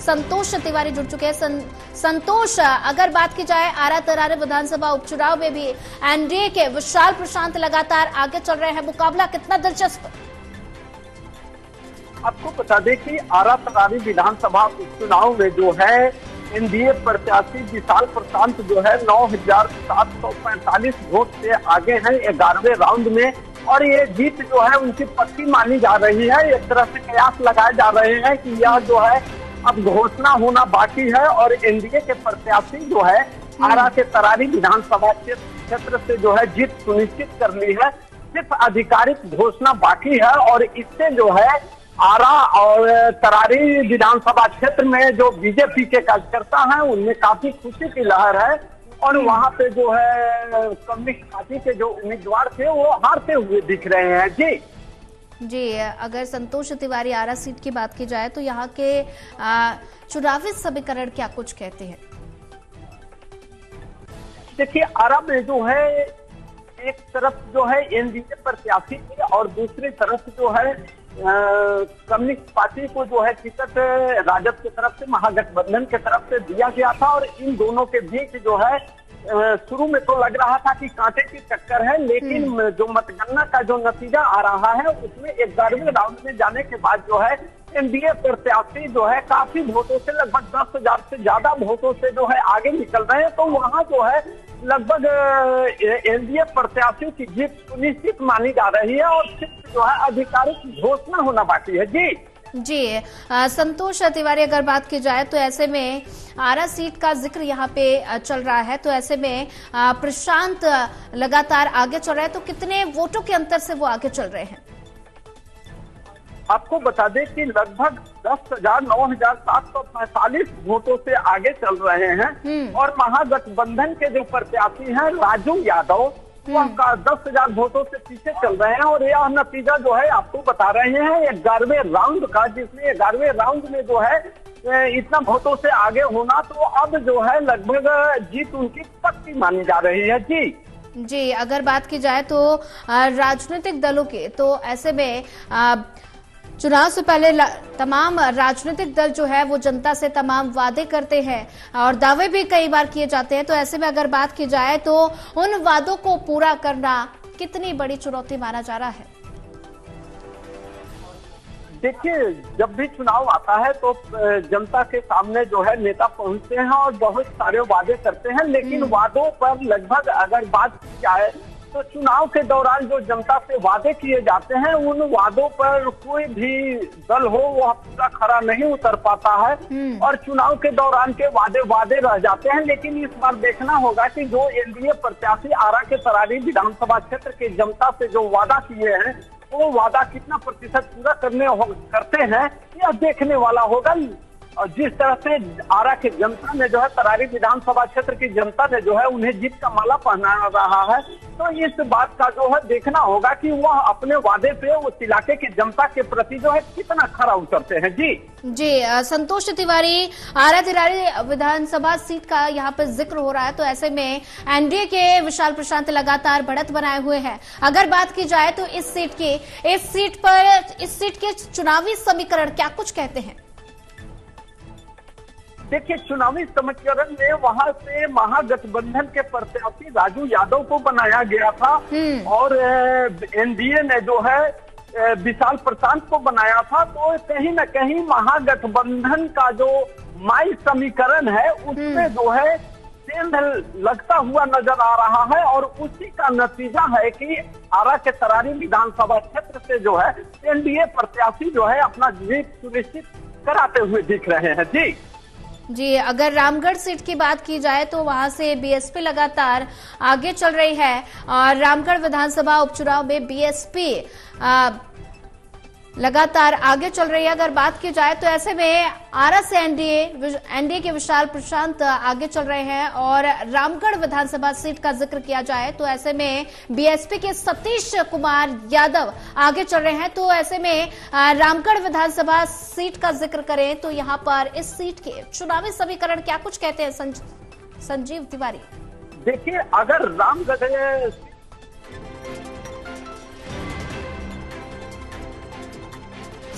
संतोष तिवारी जुड़ चुके हैं। संतोष, अगर बात की जाए आरा तरारे विधानसभा उपचुनाव में भी एनडीए के विशाल प्रशांत लगातार आगे चल रहे हैं, मुकाबला कितना दिलचस्प? आपको बता दें कि आरा तरारी विधानसभा उपचुनाव में जो है एनडीए प्रत्याशी विशाल प्रशांत जो है 9,745 वोट से आगे हैं 11वें राउंड में, और ये जीत जो है उनकी पक्की मानी जा रही है। एक तरह से कयास लगाए जा रहे हैं कि यह जो है अब घोषणा होना बाकी है और एनडीए के प्रत्याशी जो है आरा के तरारी विधानसभा क्षेत्र से जो है जीत सुनिश्चित कर ली है। सिर्फ आधिकारिक घोषणा बाकी है और इससे जो है आरा और तरारी विधानसभा क्षेत्र में जो बीजेपी के कार्यकर्ता हैं उनमें काफी खुशी की लहर है और वहां पे जो है कम्युनिस्ट पार्टी के जो उम्मीदवार थे वो हारते हुए दिख रहे हैं। जी, अगर संतोष तिवारी आरा सीट की बात की जाए तो यहाँ के चुनावी समीकरण क्या कुछ कहते हैं? देखिए, आरा में जो है एक तरफ जो है एनडीए प्रत्याशी थी और दूसरी तरफ जो है कम्युनिस्ट पार्टी को जो है टिकट राजद की तरफ से महागठबंधन की तरफ से दिया गया था और इन दोनों के बीच जो है शुरू में तो लग रहा था कि कांटे की टक्कर है, लेकिन जो मतगणना का जो नतीजा आ रहा है उसमें 11वें राउंड में जाने के बाद जो है एनडीए प्रत्याशी जो है काफी वोटों से लगभग 10,000 से ज्यादा वोटों से जो है आगे निकल रहे हैं। तो वहां जो है लगभग एनडीए प्रत्याशियों की जीत सुनिश्चित मानी जा रही है और सिर्फ जो है आधिकारिक घोषणा होना बाकी है। जी, संतोष तिवारी, अगर बात की जाए तो ऐसे में आरा सीट का जिक्र यहाँ पे चल रहा है, तो ऐसे में प्रशांत लगातार आगे चल रहा है, तो कितने वोटों के अंतर से वो आगे चल रहे हैं? आपको बता दें कि लगभग 9,745 वोटों से आगे चल रहे हैं और महागठबंधन के जो प्रत्याशी हैं राजू यादव वह 10,000 वोटों से पीछे चल रहे हैं और यह नतीजा जो है आपको बता रहे हैं 11वें राउंड का, जिसमें 11वें राउंड में जो है इतना वोटों से आगे होना, तो अब जो है लगभग जीत उनकी पक्की मानी जा रही है। जी, अगर बात की जाए तो राजनीतिक दलों के, तो ऐसे में चुनाव से पहले तमाम राजनीतिक दल जो है वो जनता से तमाम वादे करते हैं और दावे भी कई बार किए जाते हैं, तो ऐसे में अगर बात की जाए तो उन वादों को पूरा करना कितनी बड़ी चुनौती माना जा रहा है? देखिए, जब भी चुनाव आता है तो जनता के सामने जो है नेता पहुंचते हैं और बहुत सारे वादे करते हैं, लेकिन वादों पर लगभग अगर बात की जाए तो चुनाव के दौरान जो जनता से वादे किए जाते हैं उन वादों पर कोई भी दल हो वह पूरा खरा नहीं उतर पाता है और चुनाव के दौरान के वादे रह जाते हैं। लेकिन इस बार देखना होगा कि जो एनडीए प्रत्याशी आरा के तरारी विधानसभा क्षेत्र के जनता से जो वादा किए हैं वो वादा कितना प्रतिशत पूरा करते हैं यह देखने वाला होगा। और जिस तरह से आरा की जनता ने जो है तरारी विधानसभा क्षेत्र की जनता ने जो है उन्हें जीत का माला पहना रहा है, तो इस बात का जो है देखना होगा कि वह अपने वादे पे उस इलाके की जनता के प्रति जो है कितना खरा उतरते हैं। जी, संतोष तिवारी, आरा तरारी विधानसभा सीट का यहाँ पे जिक्र हो रहा है, तो ऐसे में एनडीए के विशाल प्रशांत लगातार बढ़त बनाए हुए हैं। अगर बात की जाए तो इस सीट के चुनावी समीकरण क्या कुछ कहते हैं? देखिए, चुनावी समीकरण में वहां से महागठबंधन के प्रत्याशी राजू यादव को बनाया गया था और एनडीए ने जो है विशाल प्रशांत को बनाया था, तो कहीं न कहीं महागठबंधन का जो माई समीकरण है उसमें जो है सेंध लगता हुआ नजर आ रहा है और उसी का नतीजा है कि आरा के तरारी विधानसभा क्षेत्र से जो है एनडीए प्रत्याशी जो है अपना जीत सुनिश्चित कराते हुए दिख रहे हैं। जी, अगर रामगढ़ सीट की बात की जाए तो वहां से बीएसपी लगातार आगे चल रही है और रामगढ़ विधानसभा उपचुनाव में बीएसपी लगातार आगे चल रही है। अगर बात की जाए तो ऐसे में आरा से एनडीए के विशाल प्रशांत आगे चल रहे हैं और रामगढ़ विधानसभा सीट का जिक्र किया जाए तो ऐसे में बीएसपी के सतीश कुमार यादव आगे चल रहे हैं। तो ऐसे में रामगढ़ विधानसभा सीट का जिक्र करें तो यहाँ पर इस सीट के चुनावी समीकरण क्या कुछ कहते हैं संजीव तिवारी? देखिए, अगर रामगढ़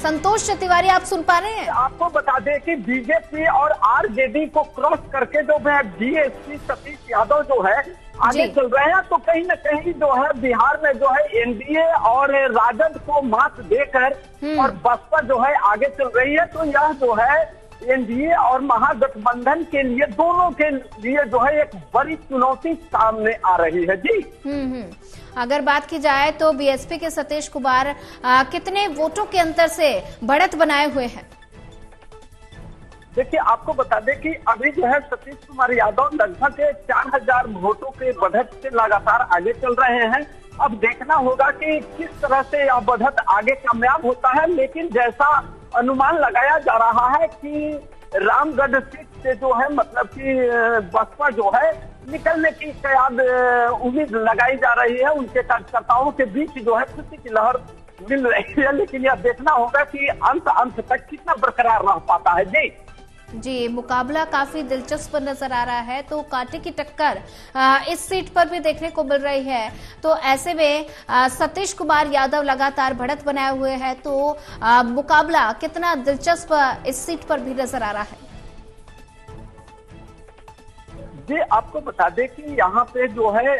संतोष तिवारी आप सुन पा रहे हैं? आपको बता दें कि बीजेपी और आरजेडी को क्रॉस करके जो है बीएसपी सतीश यादव जो है आगे चल रहे हैं। तो कहीं न कहीं जो है बिहार में जो है एनडीए और राजद को मात देकर और बसपा जो है आगे चल रही है। तो यह जो है एनडीए और महागठबंधन के लिए, दोनों के लिए जो है एक बड़ी चुनौती सामने आ रही है। जी अगर बात की जाए तो बीएसपी के सतीश कुमार कितने वोटों के अंतर से बढ़त बनाए हुए हैं? देखिए, आपको बता दें कि अभी जो है सतीश कुमार यादव लगभग 4000 वोटों के बढ़त से लगातार आगे चल रहे हैं। अब देखना होगा कि किस तरह से यह बढ़त आगे कामयाब होता है। लेकिन जैसा अनुमान लगाया जा रहा है कि रामगढ़ सीट से जो है मतलब कि बसपा जो है निकलने की शायद उम्मीद लगाई जा रही है। उनके कार्यकर्ताओं के बीच जो है खुशी की लहर मिल रही है। लेकिन यह देखना होगा कि अंत तक कितना बरकरार रह पाता है। जी, मुकाबला काफी दिलचस्प नजर आ रहा है। तो कांटे की टक्कर इस सीट पर भी देखने को मिल रही है। तो ऐसे में सतीश कुमार यादव लगातार बढ़त बनाए हुए हैं। तो मुकाबला कितना दिलचस्प इस सीट पर भी नजर आ रहा है। जी, आपको बता दें कि यहाँ पे जो है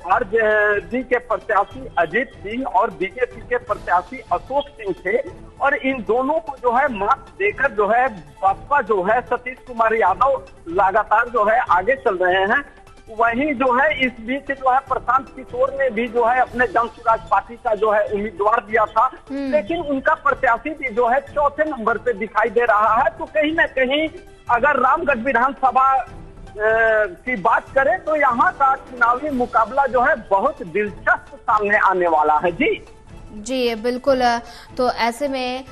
आरजेडी के प्रत्याशी अजीत सिंह और बीजेपी के प्रत्याशी अशोक सिंह थे। और इन दोनों को जो है मात देकर जो है बसपा जो है सतीश कुमार यादव लगातार जो है आगे चल रहे हैं। वहीं जो है इस बीच जो है प्रशांत किशोर ने भी जो है अपने जन स्वराज पार्टी का जो है उम्मीदवार दिया था। लेकिन उनका प्रत्याशी भी जो है चौथे नंबर पे दिखाई दे रहा है। तो कहीं न कहीं अगर रामगढ़ विधानसभा की बात करें तो यहाँ का चुनावी मुकाबला जो है बहुत दिलचस्प सामने आने वाला है। जी बिल्कुल। तो ऐसे में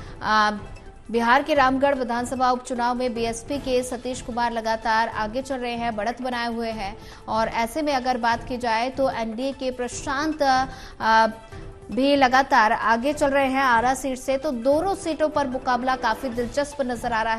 बिहार के रामगढ़ विधानसभा उपचुनाव में बीएसपी के सतीश कुमार लगातार आगे चल रहे हैं, बढ़त बनाए हुए हैं। और ऐसे में अगर बात की जाए तो एनडीए के प्रशांत भी लगातार आगे चल रहे हैं आरा सीट से। तो दोनों सीटों पर मुकाबला काफी दिलचस्प नजर आ रहा है।